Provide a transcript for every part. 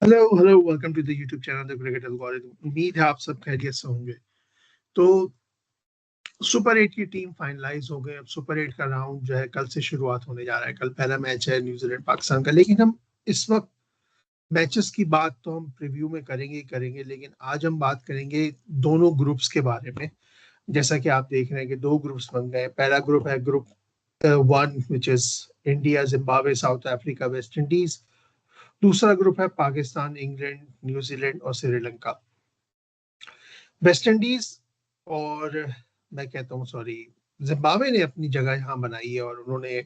Hello hello, welcome to the YouTube channel the cricket algorithm. उम्मीद है आप सब खैरियत से होंगे। तो सुपर 8 की टीम फाइनलाइज हो गई। अब सुपर 8 का राउंड जो है कल से शुरुआत होने जा रहा है। कल पहला मैच है न्यूजीलैंड पाकिस्तान का। लेकिन हम इस वक्त मैचेस की बात तो हम प्रीव्यू में करेंगे ही करेंगे, लेकिन आज हम बात करेंगे दोनों ग्रुप्स के बारे में। जैसा कि आप देख रहे हैं कि दो ग्रुप्स बन गए। पहला ग्रुप है group 1, which is India, Zimbabwe, south Africa, West Indies. दूसरा ग्रुप है पाकिस्तान, इंग्लैंड, न्यूजीलैंड और श्रीलंका। वेस्ट इंडीज और मैं कहता हूँ सॉरी, जिम्बाब्वे ने अपनी जगह यहाँ बनाई है और उन्होंने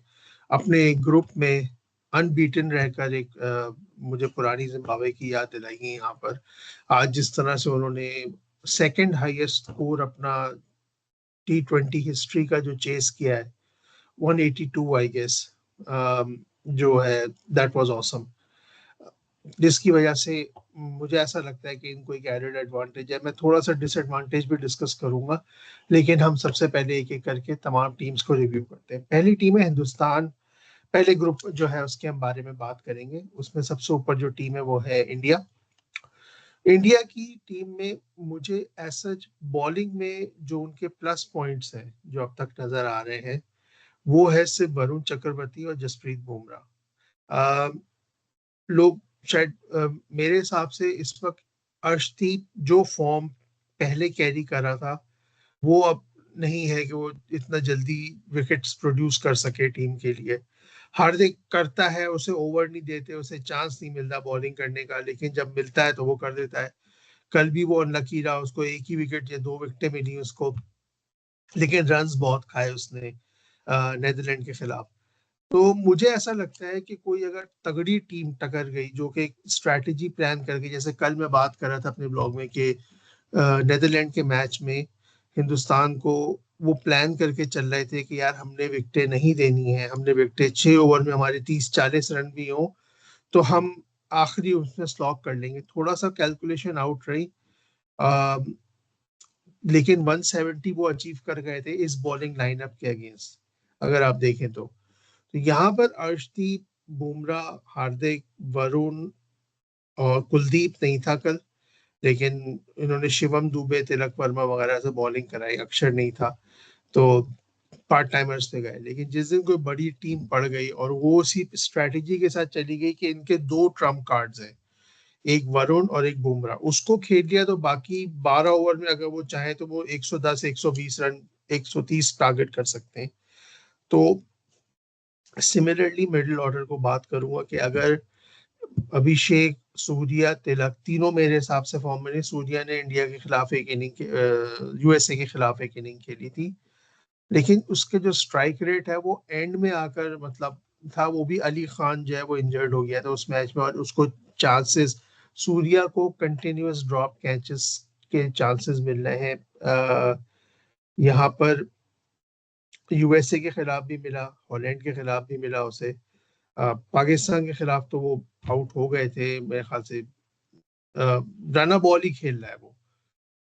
अपने ग्रुप में अनबीटन रहकर मुझे पुरानी जिम्बाब्वे की याद दिलाई है यहाँ पर। आज जिस तरह से उन्होंने सेकंड हाईएस्ट स्कोर अपना T20 हिस्ट्री का जो चेस किया है, 182 आई गेस, जो है दैट वाज ऑसम। जिसकी वजह से मुझे ऐसा लगता है कि इनको एक एडेड एडवांटेज है। मैं थोड़ा सा डिसएडवांटेज भी डिस्कस करूंगा, लेकिन हम सबसे पहले एक एक करके तमाम टीम्स को रिव्यू करते हैं। पहली टीम है हिंदुस्तान। पहले ग्रुप जो है उसके हम बारे में बात करेंगे। उसमें सबसे ऊपर जो टीम है वो है इंडिया। इंडिया की टीम में मुझे ऐसा बॉलिंग में जो उनके प्लस पॉइंट्स हैं जो अब तक नजर आ रहे हैं, वो है सिर्फ वरुण चक्रवर्ती और जसप्रीत बुमराह। लोग शायद मेरे हिसाब से इस वक्त अर्शदीप जो फॉर्म पहले कैरी कर रहा था, वो अब नहीं है कि वो इतना जल्दी विकेट्स प्रोड्यूस कर सके टीम के लिए। हार्दिक करता है, उसे ओवर नहीं देते, उसे चांस नहीं मिलता बॉलिंग करने का, लेकिन जब मिलता है तो वो कर देता है। कल भी वो अनलकी रहा, उसको एक ही विकेट या दो विकेटें मिली उसको, लेकिन रन्स बहुत खाए उसने नेदरलैंड के खिलाफ। तो मुझे ऐसा लगता है कि कोई अगर तगड़ी टीम टकर गई जो कि स्ट्रैटेजी प्लान करके, जैसे कल मैं बात कर रहा था अपने ब्लॉग में कि नेदरलैंड के मैच में हिंदुस्तान को वो प्लान करके चल रहे थे कि यार हमने विकेटें नहीं देनी है, हमने विकेटें 6 ओवर में हमारे 30-40 रन भी हो तो हम आखिरी उसमें स्लॉक कर लेंगे। थोड़ा सा कैलकुलेशन आउट रही, अ, लेकिन 170 वो अचीव कर गए थे इस बॉलिंग लाइनअप के अगेंस्ट, अगर आप देखें तो यहाँ पर अर्शदीप, बुमराह, हार्दिक, वरुण और कुलदीप नहीं था कल, लेकिन इन्होंने शिवम दुबे, तिलक वर्मा वगैरह से बॉलिंग कराई। अक्षर नहीं था तो पार्ट टाइमर्स पे गए। लेकिन जिस दिन कोई बड़ी टीम पड़ गई और वो उसी स्ट्रैटेजी के साथ चली गई कि इनके दो ट्रम्प कार्ड्स हैं, एक वरुण और एक बुमराह, उसको खेल लिया तो बाकी 12 ओवर में अगर वो चाहे तो वो 110, 120 रन, 130 टारगेट कर सकते हैं। तो सिमिलरली मिडिल ऑर्डर को बात करूंगा कि अगर अभिषेक, सूर्या, तिलक तीनों मेरे हिसाब से फॉर्म में नहीं। सूर्या ने इंडिया के खिलाफ एक इनिंग, यूएसए के खिलाफ एक इनिंग खेली थी, लेकिन उसके जो स्ट्राइक रेट है वो एंड में आकर मतलब था। वो भी अली खान जो है वो इंजर्ड हो गया था उस मैच में, और उसको चांसेस, सूर्या को कंटिन्यूअस ड्रॉप कैचेस के चांसेस मिल रहे हैं। यहाँ पर यूएसए के खिलाफ भी मिला, हॉलैंड के खिलाफ भी मिला उसे। पाकिस्तान के खिलाफ तो वो आउट हो गए थे मेरे ख्याल से। रना बॉल ही खेल रहा है वो।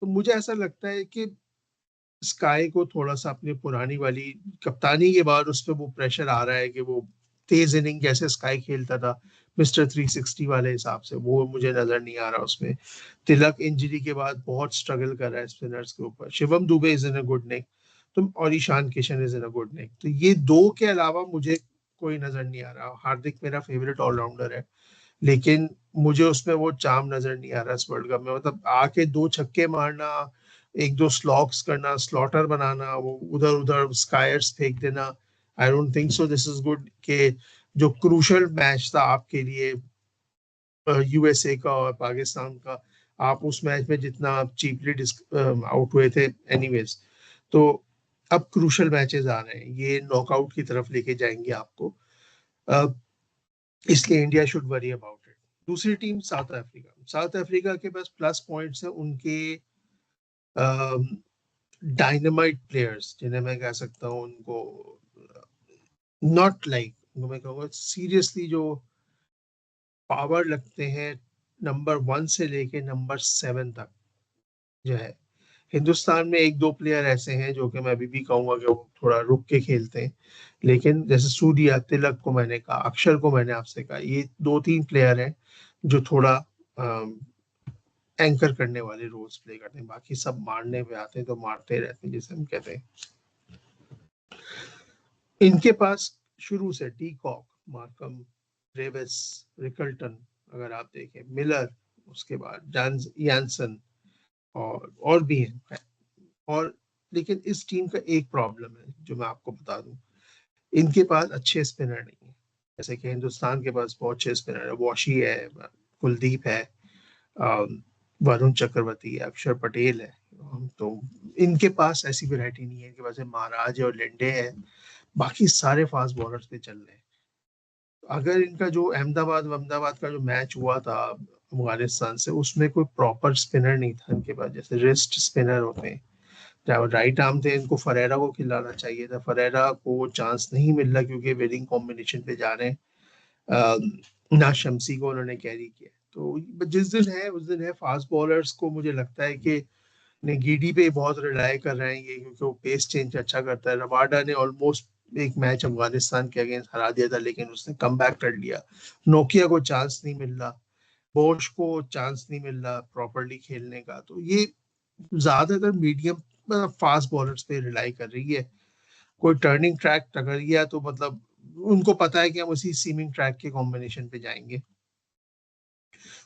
तो मुझे ऐसा लगता है कि स्काई को थोड़ा सा अपनी पुरानी वाली कप्तानी के बाद उस पर वो प्रेशर आ रहा है कि वो तेज इनिंग जैसे स्काई खेलता था मिस्टर 360 वाले हिसाब से, वो मुझे नजर नहीं आ रहा उसमें। तिलक इंजरी के बाद बहुत स्ट्रगल कर रहा है स्पिनर्स के ऊपर। Shivam Dube is in a good nick, तो और Ishan Kishan is in a good nick. तो ये दो के अलावा मुझे कोई नजर नहीं आ रहा। हार्दिक मेरा फेवरेट ऑलराउंडर है, लेकिन मुझे उसमें वो चाम नजर नहीं आ रहा इस वर्ल्ड कप में। मतलब आके दो छक्के मारना, एक दो स्लॉक्स करना, स्लॉटर बनाना, वो उधर उधर स्कायर्स फेंक देना, I don't think so this is good. के जो क्रूशल मैच था आपके लिए यूएसए का और पाकिस्तान का, आप उस मैच में जितना चीपली आउट हुए थे एनीवेज, तो अब क्रूशल मैचेस आ रहे हैं, ये नॉकआउट की तरफ लेके जाएंगे आपको। अ, इसलिए India should worry about it. दूसरी team South Africa. South Africa के पास प्लस पॉइंट्स है उनके डायनामाइट प्लेयर्स, जिन्हें मैं कह सकता हूँ उनको नॉट लाइक, मैं कहूँगा सीरियसली जो पावर लगते हैं नंबर 1 से लेके नंबर 7 तक जो है। हिंदुस्तान में एक दो प्लेयर ऐसे हैं जो कि मैं अभी भी कहूंगा कि वो थोड़ा रुक के खेलते हैं, लेकिन जैसे सूर्या, तिलक को मैंने कहा, अक्षर को मैंने आपसे कहा, ये दो तीन प्लेयर हैं जो थोड़ा एंकर करने वाले रोल्स प्ले करते हैं, बाकी सब मारने पे आते हैं तो मारते रहते हैं, जैसे हम कहते हैं। इनके पास शुरू से डी कॉक, मार्कम, रेविस, रिकल्टन, अगर आप देखें मिलर, उसके बाद यानसन और भी हैं। और लेकिन इस टीम का एक प्रॉब्लम है जो मैं आपको बता दूं, इनके पास अच्छे स्पिनर नहीं है। जैसे कि हिंदुस्तान के पास बहुत अच्छे स्पिनर है, वॉशी है, कुलदीप है, वरुण चक्रवर्ती है, अक्षर पटेल है। तो इनके पास ऐसी वैरायटी नहीं है। इनके पास महाराज है और लेंडे है, बाकी सारे फास्ट बॉलर्स पे चल रहे हैं। अगर इनका जो अहमदाबाद का जो मैच हुआ था अफगानिस्तान से, उसमें कोई प्रॉपर स्पिनर नहीं था इनके पास, जैसे रिस्ट स्पिनर होते हैं, चाहे राइट आर्म थे, इनको फरेरा को खिलाना चाहिए था, फरेरा को चांस नहीं मिल रहा क्योंकि विनिंग कॉम्बिनेशन पे जा रहे हैं। ना शम्सी को उन्होंने कैरी किया। तो जिस दिन है उस दिन है। फास्ट बॉलर्स को मुझे लगता है कि गिडी पे बहुत रिलाय कर रहे हैं ये, क्योंकि वो पेस चेंज अच्छा करता है। रबाडा ने ऑलमोस्ट एक मैच अफगानिस्तान के अगेंस्ट हरा दिया था, लेकिन उसने कम बैक कर लिया। नोकिया को चांस नहीं मिल रहा, बोश को चांस नहीं मिल रहा प्रॉपरली खेलने का। तो ये ज्यादातर मीडियम फास्ट बॉलर्स पे रिलाई कर रही है। कोई टर्निंग ट्रैक टकर गया तो मतलब उनको पता है कि हम उसी सीमिंग ट्रैक के कॉम्बिनेशन पे जाएंगे।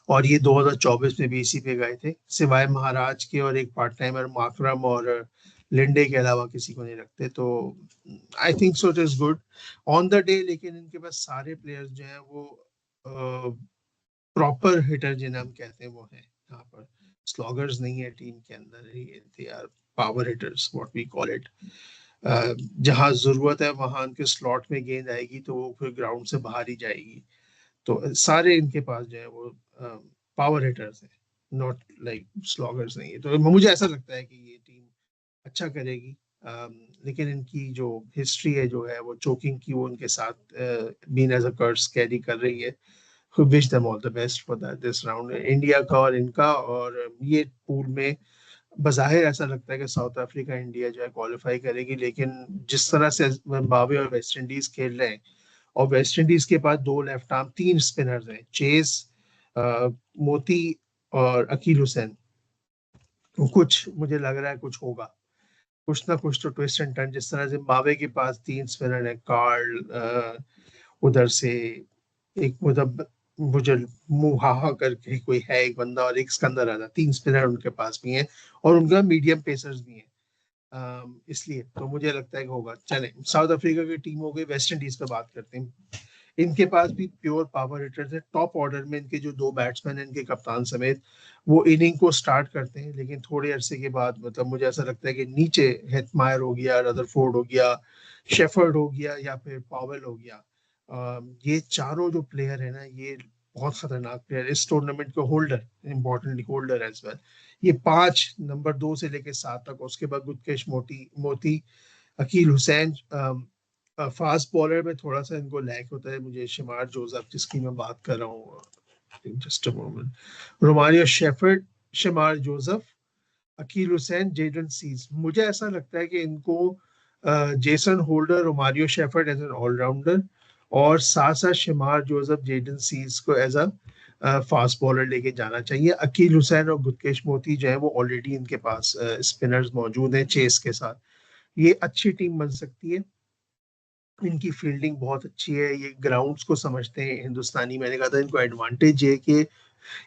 और ये 2024 में भी इसी पे गए थे, सिवाय महाराज के और एक पार्ट टाइमर माकरम और लिंडे के अलावा किसी को नहीं रखते। तो I think so it is good on the day. लेकिन इनके पास सारे प्लेयर्स जो हैं वो प्रॉपर हिटर जिन्हें हम कहते हैं वो है। यहाँ पर स्लॉगर्स नहीं है टीम के अंदर, they are power hitters what we call it. जहां जरूरत है वहां उनके स्लॉट में गेंद आएगी तो वो फिर ग्राउंड से बाहर ही जाएगी। तो सारे इनके पास जो है वो पावर हिटर्स हैं, नॉट लाइक स्लॉगर्स नहीं है। तो मुझे ऐसा लगता है कि ये टीम अच्छा करेगी। लेकिन इनकी जो हिस्ट्री है जो है वो चोकिंग की, वो उनके साथ been as a curse carry कर रही है। Wish them all the best for that this round, India का और इनका। और ये पूल में बज़ाहिर ऐसा लगता है कि साउथ अफ्रीका इंडिया जो है क्वालिफाई करेगी, लेकिन जिस तरह से जिम्बाब्वे और वेस्ट इंडीज खेल रहे हैं, और वेस्ट इंडीज के पास दो लेफ्ट आर्म तीन स्पिनर्स हैं, चेस, मोती और अकील हुसैन। कुछ मुझे लग रहा है कुछ होगा, कुछ ना कुछ तो ट्विस्ट एंड टर्न। जिस तरह जिम्बाब्वे के पास तीन स्पिनर है, कार्ल, उधर से एक मतलब मुझे मुहाहा करके कोई है एक बंदा, और एक सिकंदर राजा, तीन स्पिनर उनके पास भी हैं और उनका मीडियम पेसर्स भी हैं। इसलिए तो मुझे लगता है कि होगा। चले साउथ अफ्रीका की टीम हो गई, वेस्ट इंडीज पे बात करते हैं। इनके पास भी प्योर पावर हिटर्स है। टॉप ऑर्डर में इनके जो दो बैट्समैन हैं, इनके कप्तान समेत, वो इनिंग को स्टार्ट करते हैं, लेकिन थोड़े अरसे के बाद मतलब मुझे ऐसा लगता है कि नीचे हेथमायर हो गया, रदरफोर्ड हो गया, शेफर्ड हो गया, या फिर पावेल हो गया। ये चारों जो प्लेयर है ना, ये बहुत खतरनाक प्लेयर, इस टूर्नामेंट के Holder, importantly Holder as well. ये पांच, नंबर 2 से लेकर 7 तक, उसके बाद गुतकेश मोती, अकील हुसैन। फास्ट बॉलर में थोड़ा सा इनको लैक होता है मुझे, शमार जोसेफ जिसकी मैं बात कर रहा हूँ, just a moment, Romario Shepherd, Shamar Joseph, Akeal Hosein, Jayden सीज। मुझे ऐसा लगता है कि इनको Jason Holder, Romario Shepherd as an allrounder, और साथ साथ शमार जोसेफ, जेडन सीज को एज अ फास्ट बॉलर लेके जाना चाहिए। अकील हुसैन और गुतकेश मोती जो है वो ऑलरेडी इनके पास स्पिनर्स मौजूद हैं चेस के साथ। ये अच्छी टीम बन सकती है। इनकी फील्डिंग बहुत अच्छी है, ये ग्राउंड्स को समझते हैं हिंदुस्तानी। मैंने कहा था इनको एडवांटेज है कि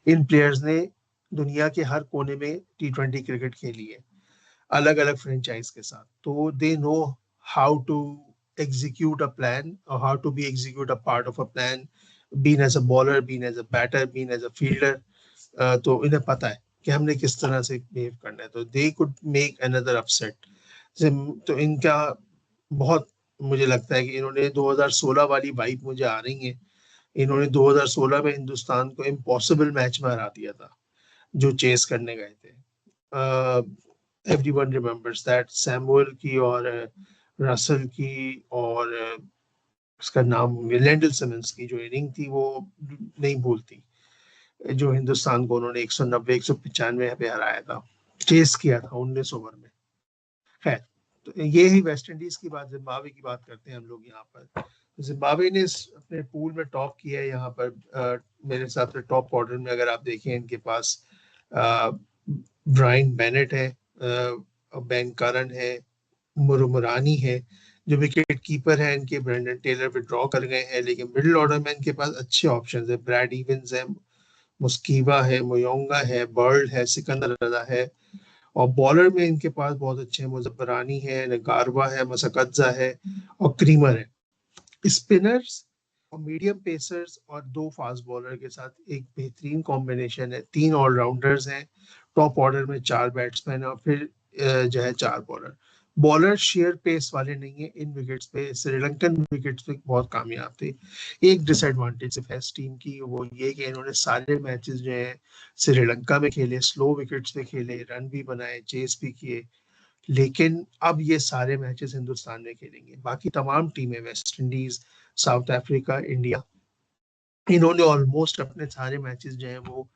इन प्लेयर्स ने दुनिया के हर कोने में T20 क्रिकेट खेली है, अलग अलग फ्रेंचाइज के साथ। तो they know how to execute a plan, और how to be execute a part of a plan, been as a bowler, been as a batter, been as a fielder. तो इन्हें पता है कि हमने किस तरह से बिहेव करना है, तो they could make another upset. तो इनका बहुत, मुझे लगता है कि इन्होंने 2016 वाली वाइब मुझे आ रही है। इन्होंने 2016 में हिंदुस्तान को इम्पॉसिबल मैच में हरा दिया था, जो चेस करने गए थे। एवरीवन रिमेम्बर्स दैट, सैमुअल की और रसल की और उसका नाम लैंडल सिमंस की जो इनिंग थी वो नहीं भूलती, जो हिंदुस्तान को उन्होंने 190 195 पे हराया था, चेस किया था 19 ओवर में। खैर, तो ये ही वेस्ट इंडीज की बात, जिम्बाब्वे की बात करते हैं हम लोग यहाँ पर। जिम्बाब्वे ने अपने पूल में टॉप किया है यहाँ पर। मेरे हिसाब से टॉप ऑर्डर में अगर आप देखें, इनके पास ब्रायन बेनेट है, बेन करन है, मुरमुरानी है, जो विकेट कीपर है इनके ब्रेंडन टेलर विड्रॉ कर गए हैं, लेकिन मिडिल ऑर्डर में इनके पास अच्छे ऑप्शंस है। ब्रैड इवंस है, मुस्कीवा है, मोयोंगा है, बर्ड है, सिकंदर रजा है। और बॉलर में इनके पास बहुत अच्छे हैं, मुजफ्फरानी है, नगारवा है, मसकज्जा है और क्रीमर है। स्पिनर्स और मीडियम पेसर्स और दो फास्ट बॉलर के साथ एक बेहतरीन कॉम्बिनेशन है। तीन ऑलराउंडर्स हैं, टॉप ऑर्डर में चार बैट्समैन और फिर जो है चार बॉलर। बॉलर शेयर पेस वाले नहीं है इन विकेट्स पे, श्रीलंकन विकेट्स पे बहुत कामयाब थे। एक डिसएडवांटेज सिर्फ है इस टीम की, वो ये कि इन्होंने सारे मैचेस जो हैं श्रीलंका में खेले, स्लो विकेट्स पे खेले, रन भी बनाए, चेस भी किए। लेकिन अब ये सारे मैचेस हिंदुस्तान में खेलेंगे। बाकी तमाम टीमें, West Indies, south Africa, India, इन्होंने ऑलमोस्ट अपने सारे मैचेस जो हैं वो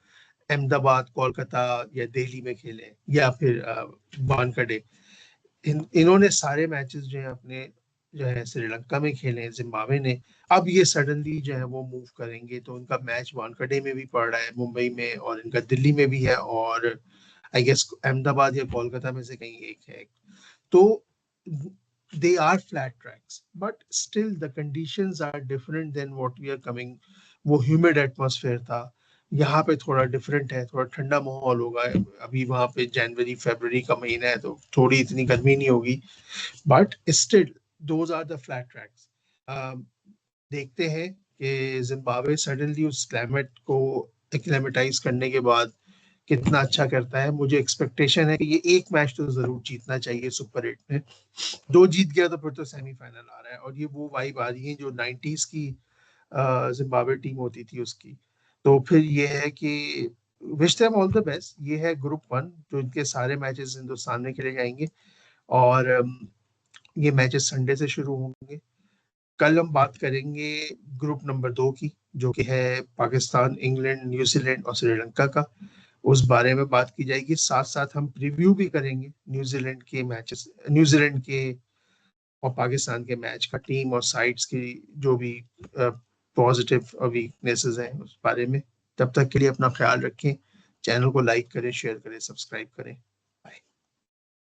अहमदाबाद, कोलकाता या दिल्ली में खेले, या फिर वानखेड़े। इन्होंने सारे मैचेस जो है अपने जो है श्रीलंका में खेले हैं, जिम्बाब्वे ने। अब ये सडनली जो है वो मूव करेंगे, तो उनका मैच वानखेड़े में भी पड़ रहा है, मुंबई में, और इनका दिल्ली में भी है, और आई गेस अहमदाबाद या कोलकाता में से कहीं एक है। तो they are flat tracks, but still the conditions are different than what we are coming. वो ह्यूमिड एटमॉस्फेयर था, यहाँ पे थोड़ा डिफरेंट है, थोड़ा ठंडा माहौल होगा। अभी वहाँ पे जनवरी फरवरी का महीना है, तो थोड़ी इतनी गर्मी नहीं होगी, but still those are the flat tracks. देखते हैं कि जिम्बाब्वे सडनली उस क्लाइमेट को एक्लेमेटाइज करने के बाद कितना अच्छा करता है। मुझे एक्सपेक्टेशन है कि ये एक मैच तो जरूर जीतना चाहिए सुपर 8 में। दो जीत गया तो फिर तो सेमीफाइनल आ रहा है, और ये वो वाइब आ रही है जो 90s की जिम्बाब्वे टीम होती थी उसकी। तो फिर ये है कि wish them all the best. ये है ग्रुप 1, जो इनके सारे मैचेस हिंदुस्तान में खेले जाएंगे, और ये मैचेस संडे से शुरू होंगे। कल हम बात करेंगे ग्रुप नंबर 2 की, जो कि है पाकिस्तान, इंग्लैंड, न्यूजीलैंड और श्रीलंका का। उस बारे में बात की जाएगी, साथ साथ हम प्रीव्यू भी करेंगे न्यूजीलैंड के मैचेस, न्यूजीलैंड के और पाकिस्तान के मैच का, टीम और साइड्स की जो भी पॉजिटिव और वीकनेसेस हैं उस बारे में। तब तक के लिए अपना ख्याल रखें, चैनल को लाइक करें, शेयर करें, सब्सक्राइब करें।